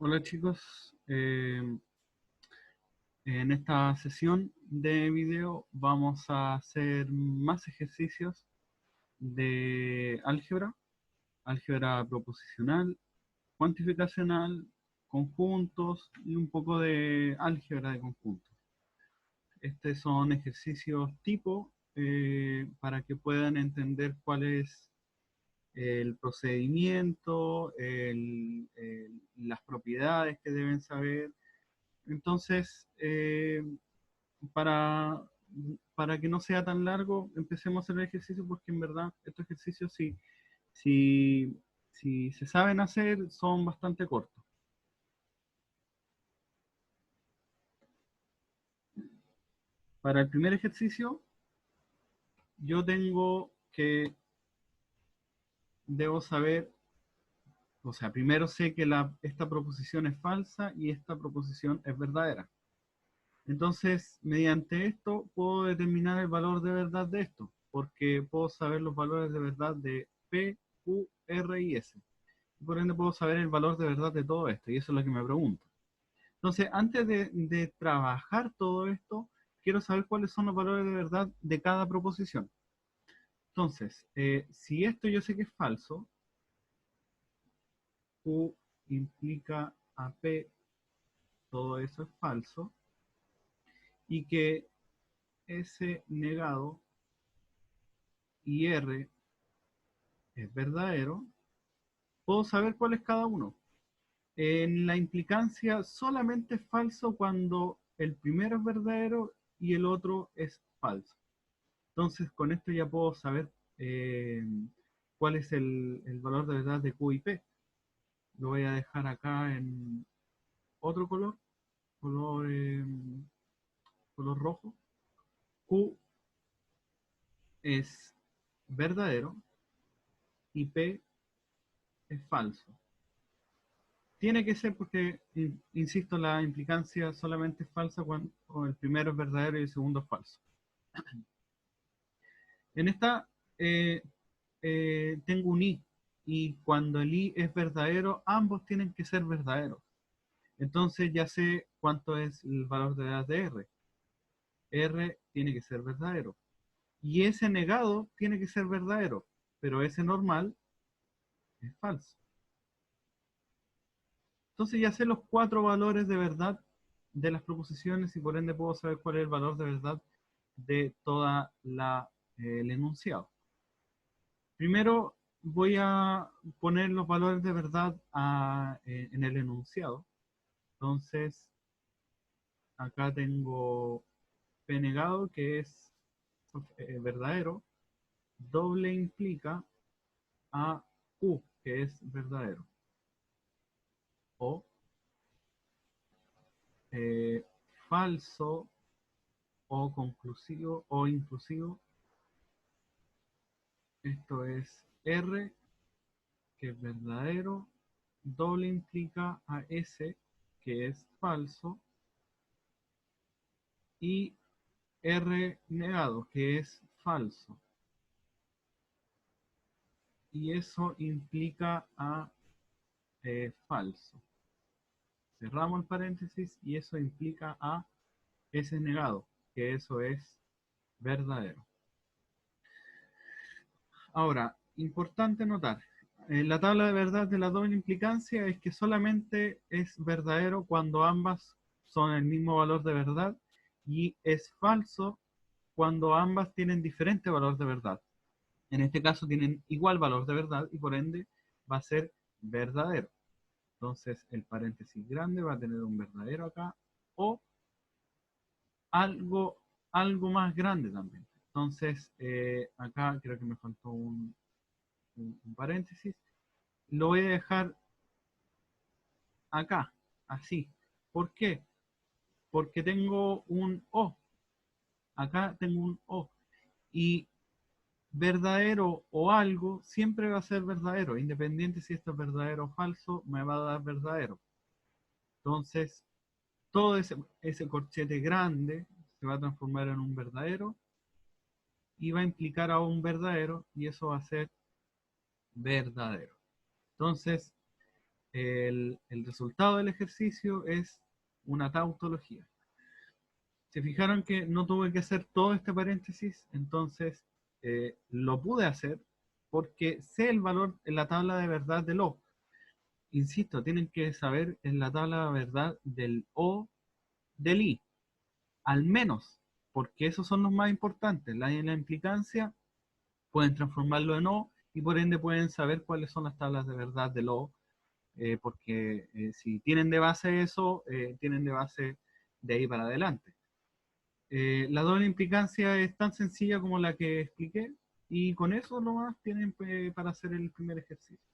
Hola chicos, en esta sesión de video vamos a hacer más ejercicios de álgebra, álgebra proposicional, cuantificacional, conjuntos y un poco de álgebra de conjuntos. Estos son ejercicios tipo para que puedan entender cuál es el procedimiento, las propiedades que deben saber. Entonces, para, para que no sea tan largo, empecemos a hacer el ejercicio porque en verdad estos ejercicios si, si se saben hacer son bastante cortos. Para el primer ejercicio, yo debo saber, o sea, primero sé que esta proposición es falsa y esta proposición es verdadera. Entonces, mediante esto puedo determinar el valor de verdad de esto, porque puedo saber los valores de verdad de P, Q, R y S. Por ende, puedo saber el valor de verdad de todo esto, y eso es lo que me pregunto. Entonces, antes de trabajar todo esto, quiero saber cuáles son los valores de verdad de cada proposición. Entonces, si esto yo sé que es falso, Q implica a P, todo eso es falso, y que S negado y R es verdadero, puedo saber cuál es cada uno. En la implicancia solamente es falso cuando el primero es verdadero y el otro es falso. Entonces con esto ya puedo saber eh, cuál es el valor de verdad de Q y P. Lo voy a dejar acá en otro color, color, color rojo. Q es verdadero y P es falso. Tiene que ser porque, insisto, la implicancia solamente es falsa cuando el primero es verdadero y el segundo es falso. En esta eh, tengo un i, y cuando el i es verdadero, ambos tienen que ser verdaderos. Entonces ya sé cuánto es el valor de edad de r. R tiene que ser verdadero. Y ese negado tiene que ser verdadero, pero ese normal es falso. Entonces ya sé los cuatro valores de verdad de las proposiciones y por ende puedo saber cuál es el valor de verdad de toda el enunciado. Primero voy a poner los valores de verdad en el enunciado. Entonces, acá tengo P negado, que es verdadero. Doble implica a Q, que es verdadero. O eh, falso o conclusivo o inclusivo. Esto es R, que es verdadero. Doble implica a S, que es falso. Y R negado, que es falso. Y eso implica a falso. Cerramos el paréntesis y eso implica a S negado, que eso es verdadero. Ahora, importante notar, en la tabla de verdad de la doble implicancia es que solamente es verdadero cuando ambas son el mismo valor de verdad y es falso cuando ambas tienen diferente valor de verdad. En este caso tienen igual valor de verdad y por ende va a ser verdadero. Entonces el paréntesis grande va a tener un verdadero acá o algo, algo más grande también. Entonces acá creo que me faltó un paréntesis. Lo voy a dejar acá, así. ¿Por qué? Porque tengo un O. Acá tengo un O. Y verdadero o algo siempre va a ser verdadero, independiente si esto es verdadero o falso, me va a dar verdadero. Entonces, todo ese corchete grande se va a transformar en un verdadero y va a implicar a un verdadero y eso va a ser verdadero. Entonces, el resultado del ejercicio es una tautología. Se fijaron que no tuve que hacer todo este paréntesis, entonces lo pude hacer porque sé el valor en la tabla de verdad del O. Insisto, tienen que saber en la tabla de verdad del O del I, al menos, porque esos son los más importantes. La implicancia pueden transformarlo en O y por ende pueden saber cuáles son las tablas de verdad del O, porque si tienen de base eso, tienen de base de ahí para adelante. La doble implicancia es tan sencilla como la que expliqué y con eso nomás tienen para hacer el primer ejercicio.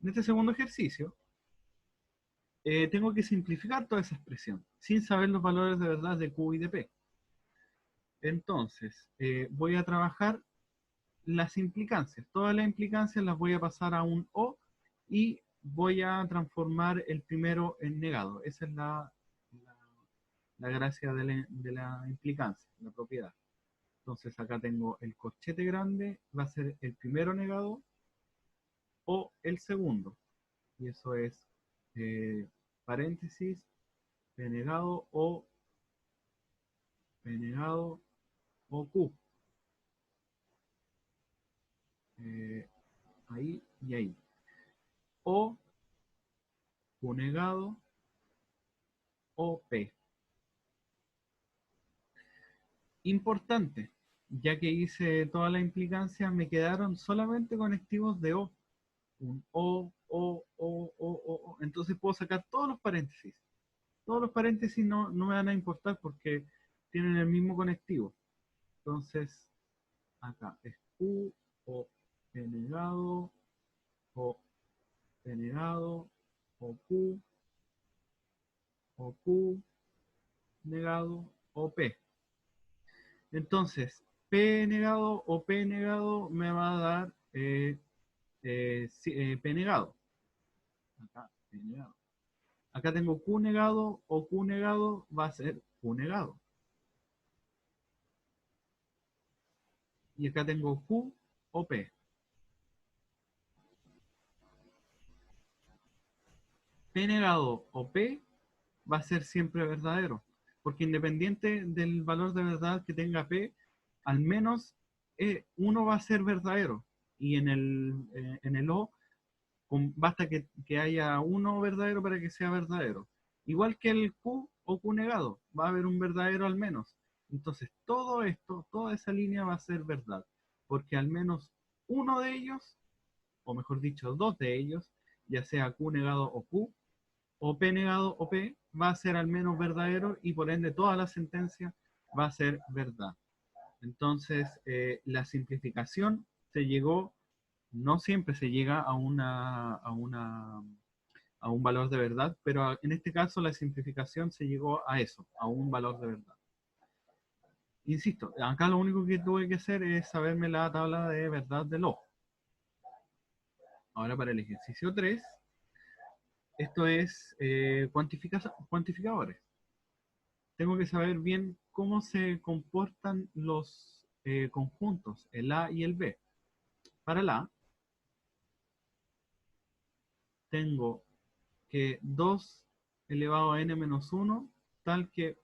En este segundo ejercicio, tengo que simplificar toda esa expresión sin saber los valores de verdad de Q y de P. Entonces, voy a trabajar las implicancias. Todas las implicancias las voy a pasar a un O y voy a transformar el primero en negado. Esa es la gracia de la implicancia, la propiedad. Entonces acá tengo el corchete grande, va a ser el primero negado o el segundo. Y eso es paréntesis, P negado o Q. Ahí y ahí. O Q negado o P. Importante, ya que hice toda la implicancia, me quedaron solamente conectivos de O. Un O. Entonces puedo sacar todos los paréntesis. Todos los paréntesis no me van a importar porque tienen el mismo conectivo. Entonces, acá es Q o P negado o P negado o Q negado o P. Entonces, P negado o P negado me va a dar P negado. Acá, P negado. Acá tengo Q negado o Q negado va a ser Q negado. Y acá tengo Q o P. P negado o P va a ser siempre verdadero. Porque independiente del valor de verdad que tenga P, al menos uno va a ser verdadero. Y en el O basta que haya uno verdadero para que sea verdadero. Igual que el Q o Q negado, va a haber un verdadero al menos. Entonces todo esto, toda esa línea va a ser verdad. Porque al menos uno de ellos, o mejor dicho, dos de ellos, ya sea Q negado o Q, o P negado o P, va a ser al menos verdadero y por ende toda la sentencia va a ser verdad. Entonces, la simplificación se llegó, no siempre se llega a un valor de verdad, pero en este caso la simplificación se llegó a eso, a un valor de verdad. Insisto, acá lo único que tuve que hacer es saberme la tabla de verdad del O. Ahora para el ejercicio 3, esto es cuantificadores. Tengo que saber bien cómo se comportan los conjuntos, el A y el B. Para el A, tengo que 2 elevado a n menos 1, tal que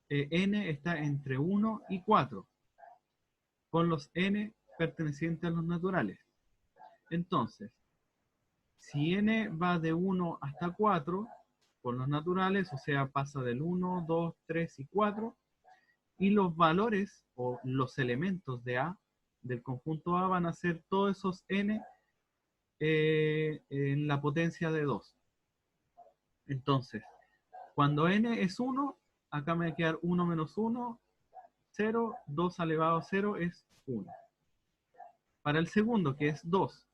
n está entre 1 y 4, con los n pertenecientes a los naturales. Entonces, si n va de 1 hasta 4, por los naturales, o sea, pasa del 1, 2, 3 y 4, y los valores o los elementos de A, del conjunto A, van a ser todos esos n en la potencia de 2. Entonces, cuando n es 1, acá me va a quedar 1 menos 1, 0, 2 elevado a 0 es 1. Para el segundo, que es 2,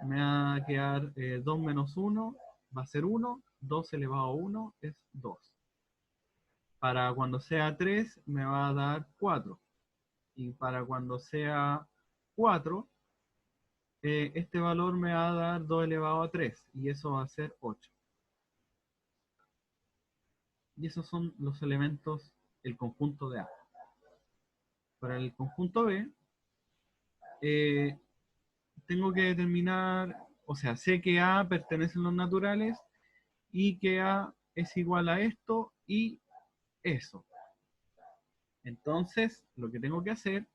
me va a quedar 2 menos 1, va a ser 1, 2 elevado a 1 es 2. Para cuando sea 3, me va a dar 4. Y para cuando sea 4, este valor me va a dar 2 elevado a 3, y eso va a ser 8. Y esos son los elementos, el conjunto de A. Para el conjunto B, tengo que determinar o sea, sé que A pertenece a los naturales y que A es igual a esto y eso. Entonces, lo que tengo que hacer,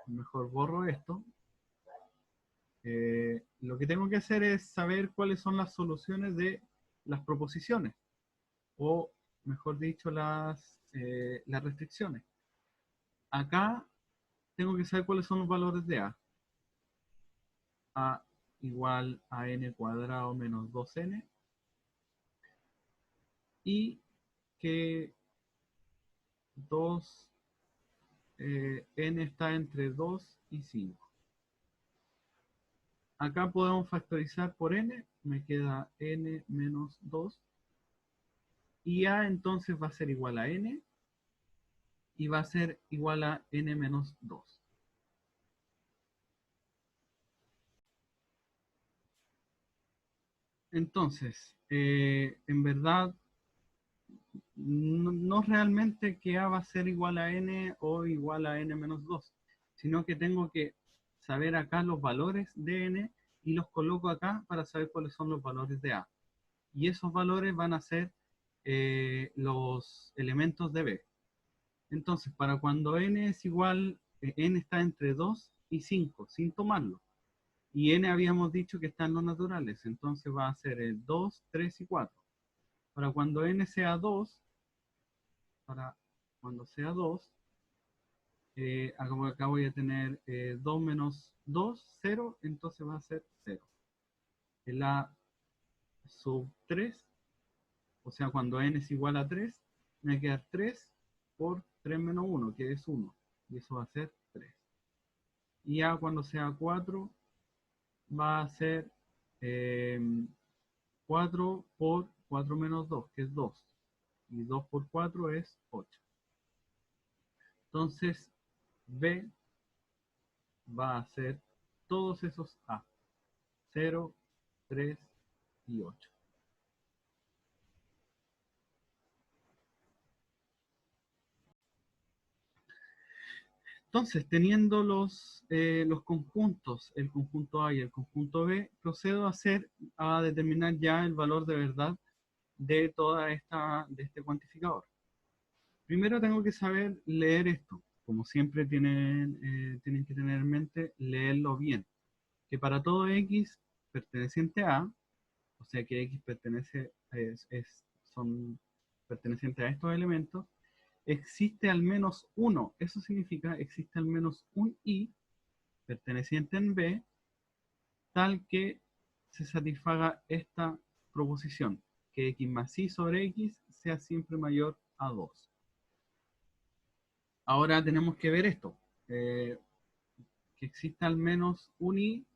mejor borro esto, lo que tengo que hacer es saber cuáles son las soluciones de las proposiciones, o mejor dicho, las restricciones. Acá tengo que saber cuáles son los valores de A. A igual a n cuadrado menos 2n, y que 2, n está entre 2 y 5. Acá podemos factorizar por n, me queda n menos 2, y a entonces va a ser igual a n, y va a ser igual a n menos 2. Entonces, en verdad, no realmente que a va a ser igual a n o igual a n menos 2, sino que tengo que saber acá los valores de n y los coloco acá para saber cuáles son los valores de a. Y esos valores van a ser los elementos de b. Entonces, para cuando n es igual, n está entre 2 y 5, sin tomarlo. Y n habíamos dicho que está en los naturales, entonces va a ser el 2, 3 y 4. Para cuando n sea 2, para cuando sea 2, acá voy a tener 2 menos 2, 0, entonces va a ser 0. El a sub 3, o sea, cuando n es igual a 3, me va a quedar 3 por 3 menos 1, que es 1, y eso va a ser 3. Y a cuando sea 4, va a ser 4 por 4 menos 2, que es 2. Y 2 por 4 es 8. Entonces, B va a ser todos esos A. 0, 3 y 8. Entonces, teniendo los conjuntos, el conjunto A y el conjunto B, procedo a determinar ya el valor de verdad de de este cuantificador. Primero tengo que saber leer esto. Como siempre tienen que tener en mente leerlo bien. Que para todo X perteneciente a, o sea que X son pertenecientes a estos elementos, existe al menos uno. Eso significa existe al menos un Y perteneciente en B, tal que se satisfaga esta proposición, que X más Y sobre X sea siempre mayor a 2. Ahora tenemos que ver esto, que exista al menos un Y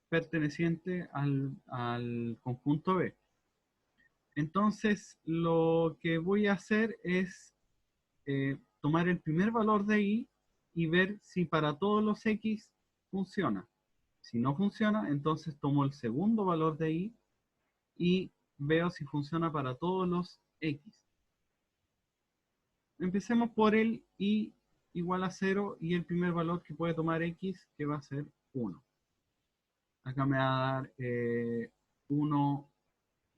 perteneciente al conjunto B. Entonces, lo que voy a hacer es tomar el primer valor de Y y ver si para todos los X funciona. Si no funciona, entonces tomo el segundo valor de Y y veo si funciona para todos los X. Empecemos por el Y igual a 0 y el primer valor que puede tomar X, que va a ser 1. Acá me va a dar 1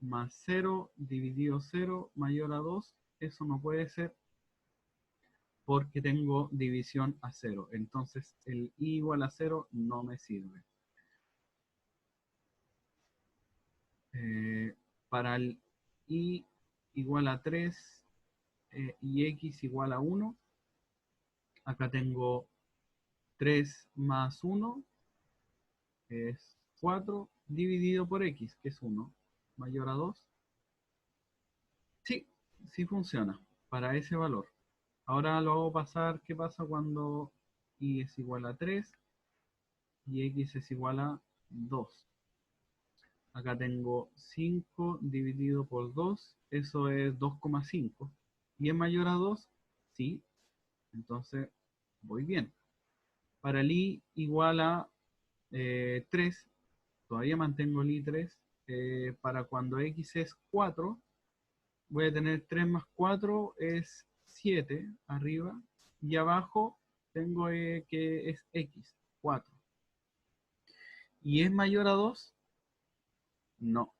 más 0 dividido 0 mayor a 2. Eso no puede ser porque tengo división a 0. Entonces el I igual a 0 no me sirve. Para el I igual a 3 y X igual a 1, acá tengo 3 más 1 es 4 dividido por X, que es 1, mayor a 2. Sí, sí funciona para ese valor. Ahora lo hago pasar, ¿qué pasa cuando Y es igual a 3 y X es igual a 2? Acá tengo 5 dividido por 2, eso es 2,5. ¿Y es mayor a 2? Sí, entonces voy bien. Para el I igual a 3, todavía mantengo el I3. Para cuando X es 4, voy a tener 3 más 4 es 7 arriba, y abajo tengo que es X, 4. ¿Y es mayor a 2? No,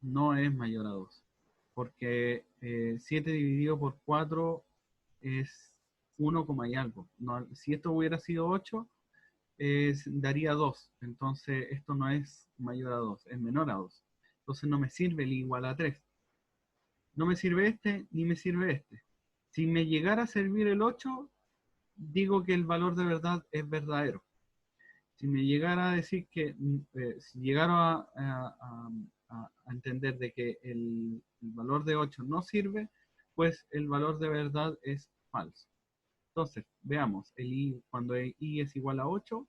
no es mayor a 2. Porque 7 dividido por 4 es 1, y algo. No, si esto hubiera sido 8, daría 2. Entonces esto no es mayor a 2, es menor a 2. Entonces no me sirve el igual a 3. No me sirve este, ni me sirve este. Si me llegara a servir el 8, digo que el valor de verdad es verdadero. Si me llegara a decir que, si llegara a entender de que el valor de 8 no sirve, pues el valor de verdad es falso. Entonces, veamos, cuando i es igual a 8,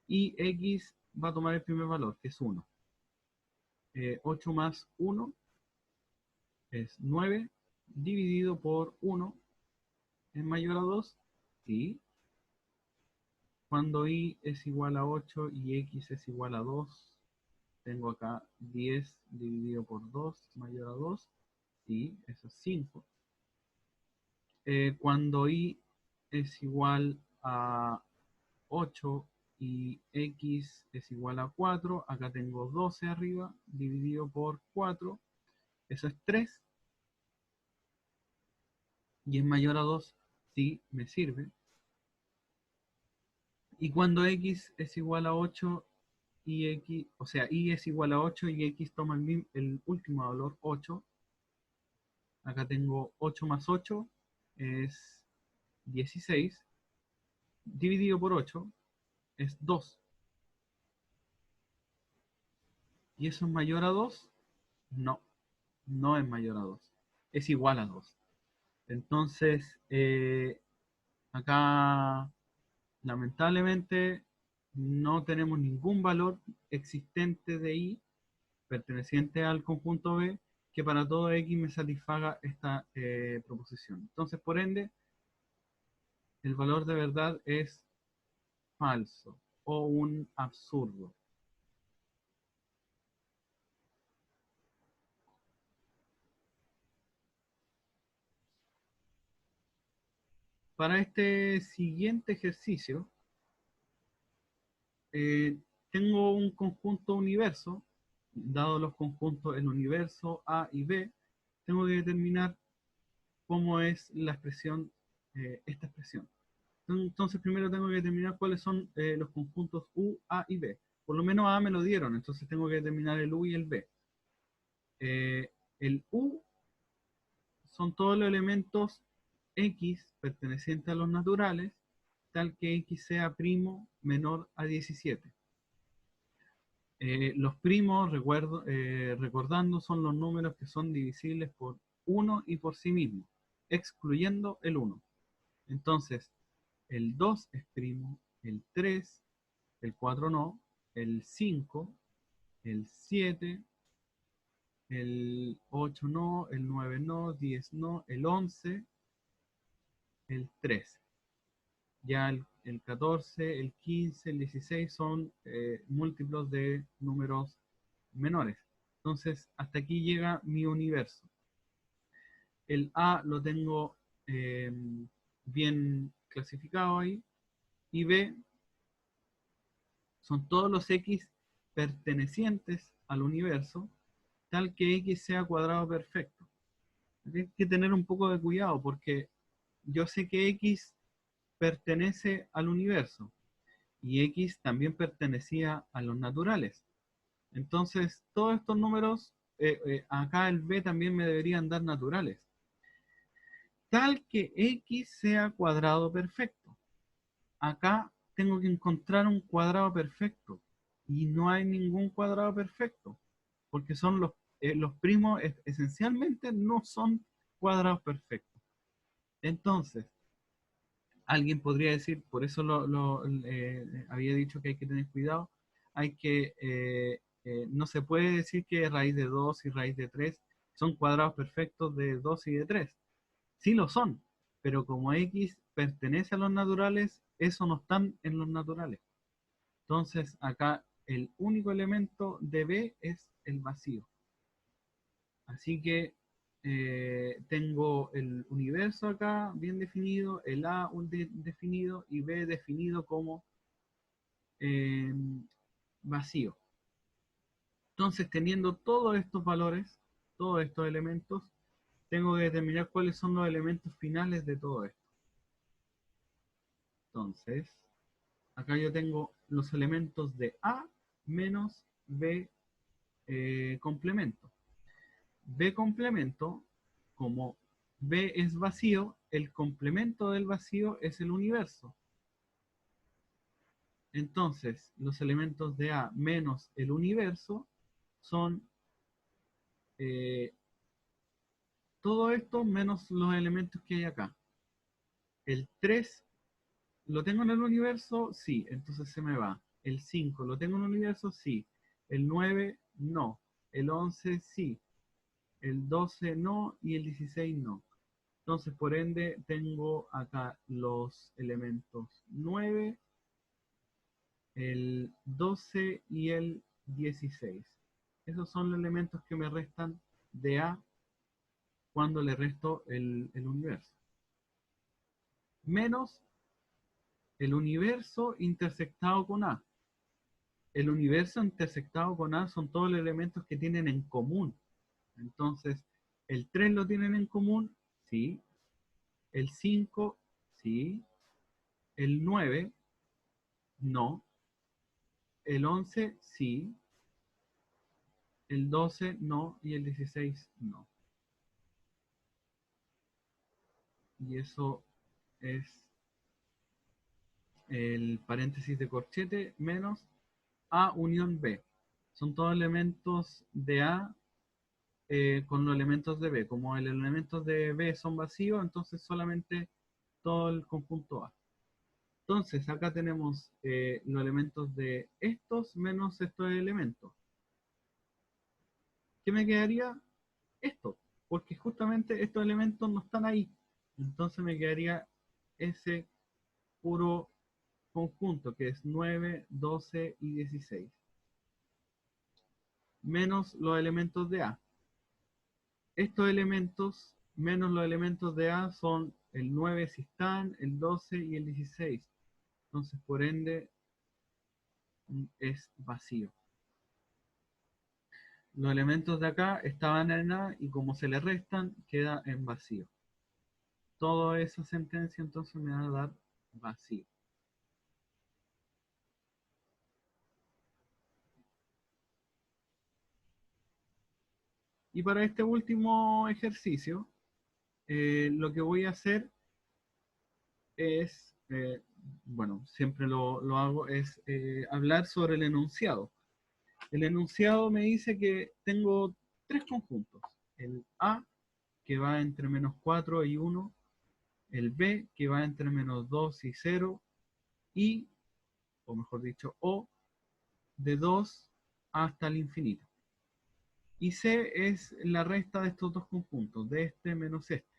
y x va a tomar el primer valor, que es 1. 8 más 1 es 9, dividido por 1 es mayor a 2, sí. Cuando i es igual a 8 y x es igual a 2, tengo acá 10 dividido por 2 mayor a 2, sí, eso es 5. Cuando i es igual a 8 y x es igual a 4, acá tengo 12 arriba, dividido por 4, eso es 3, y es mayor a 2, sí, me sirve. Y cuando x es igual a 8 y x, o sea, y es igual a 8 y x toma el último valor, 8, acá tengo 8 más 8 es 16, dividido por 8 es 2. ¿Y eso es mayor a 2? No, no es mayor a 2. Es igual a 2. Entonces, acá lamentablemente no tenemos ningún valor existente de i perteneciente al conjunto B que para todo x me satisfaga esta proposición. Entonces, por ende, el valor de verdad es falso o un absurdo. Para este siguiente ejercicio, eh, tengo un conjunto universo, dado los conjuntos el universo A y B, tengo que determinar cómo es la expresión, esta expresión. Entonces primero tengo que determinar cuáles son los conjuntos U, A y B. Por lo menos A me lo dieron, entonces tengo que determinar el U y el B. El U son todos los elementos X pertenecientes a los naturales, tal que X sea primo menor a 17. Los primos, recordando, son los números que son divisibles por 1 y por sí mismos, excluyendo el 1. Entonces, el 2 es primo, el 3, el 4 no, el 5, el 7, el 8 no, el 9 no, 10 no, el 11, el 13. Ya el 14, el 15, el 16 son múltiplos de números menores. Entonces, hasta aquí llega mi universo. El A lo tengo bien clasificado ahí. Y B son todos los X pertenecientes al universo, tal que X sea cuadrado perfecto. Hay que tener un poco de cuidado porque yo sé que X pertenece al universo y X también pertenecía a los naturales. Entonces, todos estos números, acá el B también me deberían dar naturales. Tal que X sea cuadrado perfecto. Acá tengo que encontrar un cuadrado perfecto y no hay ningún cuadrado perfecto porque son los primos esencialmente no son cuadrados perfectos. Entonces, alguien podría decir, por eso había dicho que hay que tener cuidado, no se puede decir que raíz de 2 y raíz de 3 son cuadrados perfectos de 2 y de 3. Sí lo son, pero como X pertenece a los naturales, eso no están en los naturales. Entonces, acá el único elemento de B es el vacío. Así que tengo el universo acá bien definido, el A definido y B definido como vacío. Entonces, teniendo todos estos valores, todos estos elementos, tengo que determinar cuáles son los elementos finales de todo esto. Entonces, acá yo tengo los elementos de A menos B complemento. B complemento, como B es vacío, el complemento del vacío es el universo. Entonces, los elementos de A menos el universo son todo esto menos los elementos que hay acá. El 3 lo tengo en el universo, sí, entonces se me va. El 5 lo tengo en el universo, sí. El 9 no. El 11 sí. El 12 no y el 16 no. Entonces, por ende, tengo acá los elementos 9, el 12 y el 16. Esos son los elementos que me restan de A cuando le resto el universo. Menos el universo intersectado con A. El universo intersectado con A son todos los elementos que tienen en común. Entonces, el 3 lo tienen en común, sí. El 5, sí. El 9, no. El 11, sí. El 12, no. Y el 16, no. Y eso es el paréntesis de corchete menos A unión B. Son todos elementos de A con los elementos de B. Como los elementos de B son vacíos, entonces solamente todo el conjunto A. Entonces acá tenemos los elementos de estos menos estos elementos. ¿Qué me quedaría? Esto, porque justamente estos elementos no están ahí. Entonces me quedaría ese puro conjunto que es 9, 12 y 16. Menos los elementos de A. Estos elementos menos los elementos de A son el 9 si están, el 12 y el 16. Entonces, por ende, es vacío. Los elementos de acá estaban en A y como se le restan, queda en vacío. Toda esa sentencia entonces me va a dar vacío. Y para este último ejercicio, lo que voy a hacer es, bueno, siempre lo hago, es hablar sobre el enunciado. El enunciado me dice que tengo tres conjuntos. El A, que va entre menos 4 y 1. El B, que va entre menos 2 y 0. Y, o mejor dicho, O, de 2 hasta el infinito. Y C es la resta de estos dos conjuntos, de este menos este.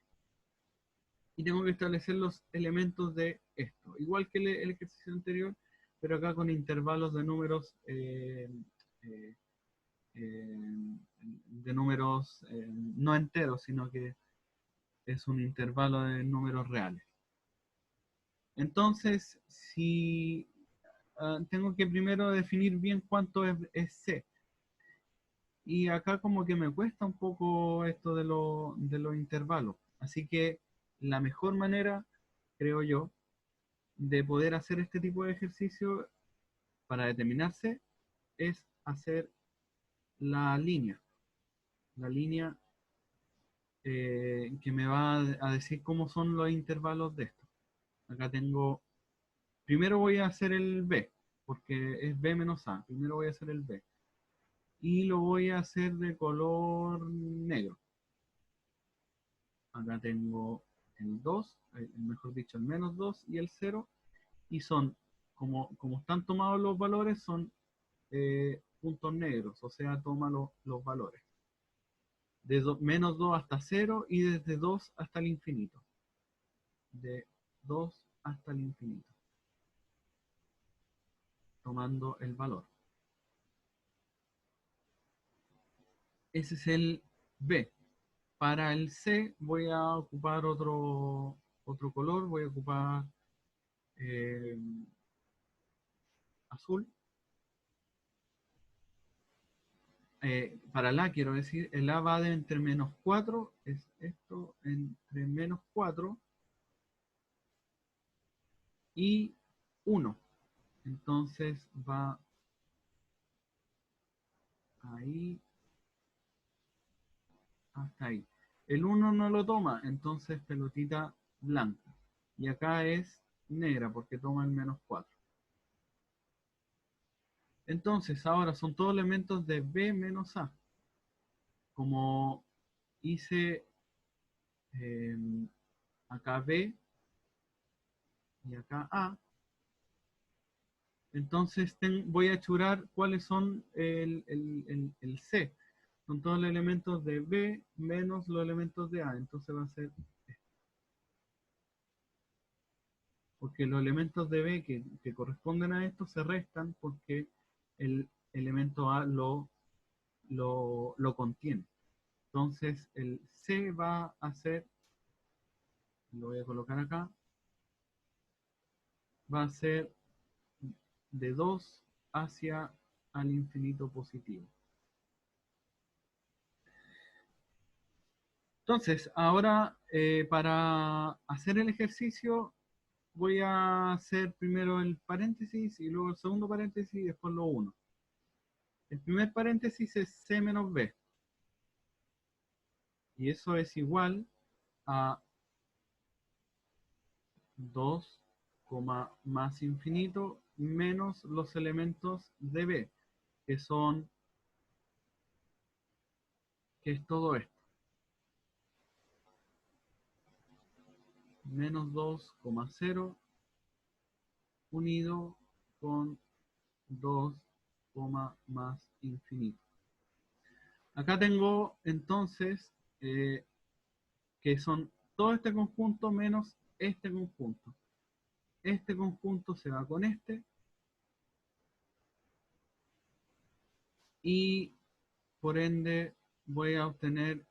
Y tengo que establecer los elementos de esto, igual que el ejercicio anterior, pero acá con intervalos de números eh, no enteros, sino que es un intervalo de números reales. Entonces, si tengo que primero definir bien cuánto es C. Y acá como que me cuesta un poco esto de los intervalos. Así que la mejor manera, creo yo, de poder hacer este tipo de ejercicio para determinarse es hacer la línea. La línea que me va a decir cómo son los intervalos de esto. Acá tengo, primero voy a hacer el B, porque es B menos A. Primero voy a hacer el B. Y lo voy a hacer de color negro. Acá tengo el 2, mejor dicho, el menos 2 y el 0. Y son, como están tomados los valores, son puntos negros, o sea, toma los valores. De menos 2 hasta 0 y desde 2 hasta el infinito. De 2 hasta el infinito. Tomando el valor. Ese es el B. Para el C voy a ocupar otro color, voy a ocupar eh, azul. para la quiero decir, el A va de entre menos 4, es esto, entre menos 4 y 1. Entonces va ahí hasta ahí. El 1 no lo toma, entonces pelotita blanca. Y acá es negra porque toma el menos 4. Entonces ahora son todos elementos de B menos A. Como hice eh, acá B y acá A, entonces voy a achurar cuáles son el C. Son todos los elementos de B menos los elementos de A. Entonces va a ser, porque los elementos de B que corresponden a esto se restan porque el elemento A lo contiene. Entonces el C va a ser, lo voy a colocar acá, va a ser de 2 hacia al infinito positivo. Entonces, ahora para hacer el ejercicio voy a hacer primero el paréntesis y luego el segundo paréntesis y después lo uno. El primer paréntesis es C menos B. Y eso es igual a 2, más infinito menos los elementos de B, que son, que es todo esto. Menos 2,0 unido con 2, más infinito. Acá tengo entonces que son todo este conjunto menos este conjunto. Este conjunto se va con este y por ende voy a obtener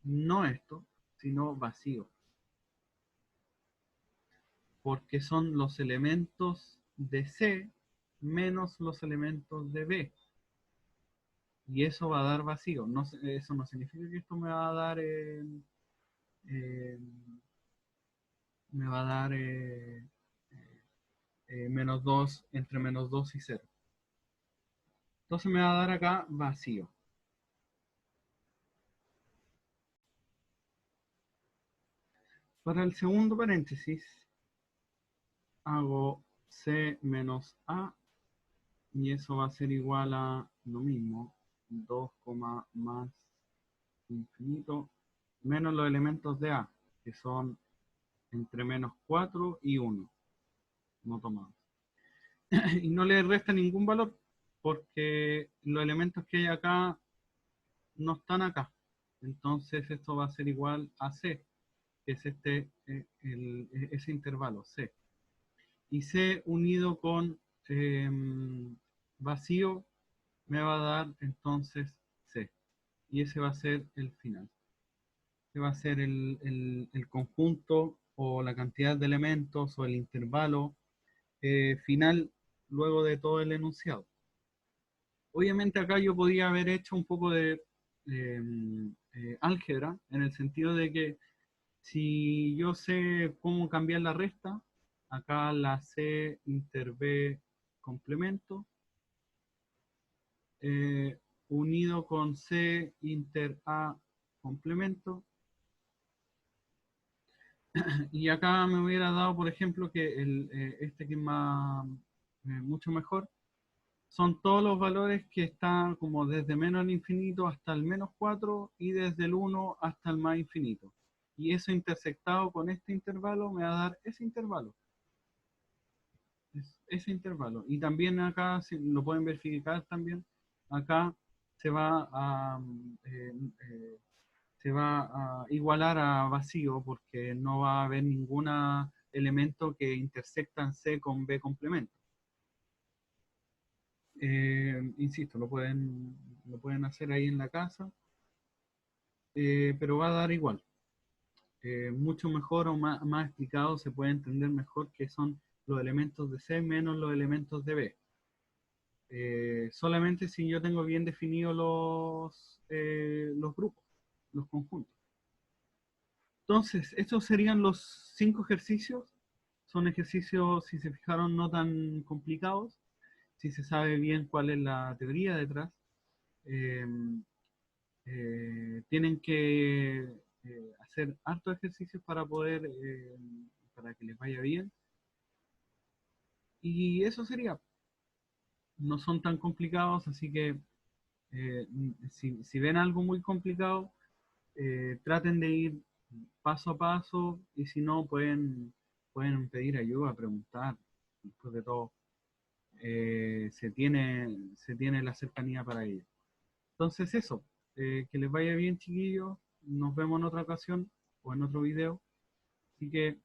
no esto, sino vacío. Porque son los elementos de C menos los elementos de B. Y eso va a dar vacío. No, eso no significa que esto me va a dar me va a dar menos 2 entre menos 2 y 0. Entonces me va a dar acá vacío. Para el segundo paréntesis hago C menos A y eso va a ser igual a lo mismo, 2, más infinito menos los elementos de A, que son entre menos 4 y 1, no tomados. Y no le resta ningún valor, porque los elementos que hay acá no están acá. Entonces esto va a ser igual a C, que es ese intervalo, C. Y C unido con vacío me va a dar entonces C. Y ese va a ser el final. Ese va a ser el conjunto o la cantidad de elementos o el intervalo final luego de todo el enunciado. Obviamente acá yo podía haber hecho un poco de álgebra, en el sentido de que si yo sé cómo cambiar la resta, acá la C inter B complemento, unido con C inter A complemento, y acá me hubiera dado, por ejemplo, que este que es más, mucho mejor, son todos los valores que están como desde menos al infinito hasta el menos 4 y desde el 1 hasta el más infinito. Y eso intersectado con este intervalo me va a dar ese intervalo. Ese intervalo. Y también acá, si lo pueden verificar también, acá se va a, eh, eh, se va a igualar a vacío porque no va a haber ningún elemento que intersecta en C con B complemento. Insisto, lo pueden hacer ahí en la casa, pero va a dar igual. Mucho mejor o más explicado se puede entender mejor qué son los elementos de C menos los elementos de B. solamente si yo tengo bien definidos los grupos, los conjuntos. Entonces, estos serían los 5 ejercicios. Son ejercicios, si se fijaron, no tan complicados, si se sabe bien cuál es la teoría detrás. Eh, Tienen que hacer hartos ejercicios para poder, para que les vaya bien. Y eso sería, no son tan complicados, así que si ven algo muy complicado, traten de ir paso a paso y si no, pueden pedir ayuda, preguntar. Después de todo, se tiene la cercanía para ello. Entonces eso, que les vaya bien chiquillos, nos vemos en otra ocasión o en otro video. Así que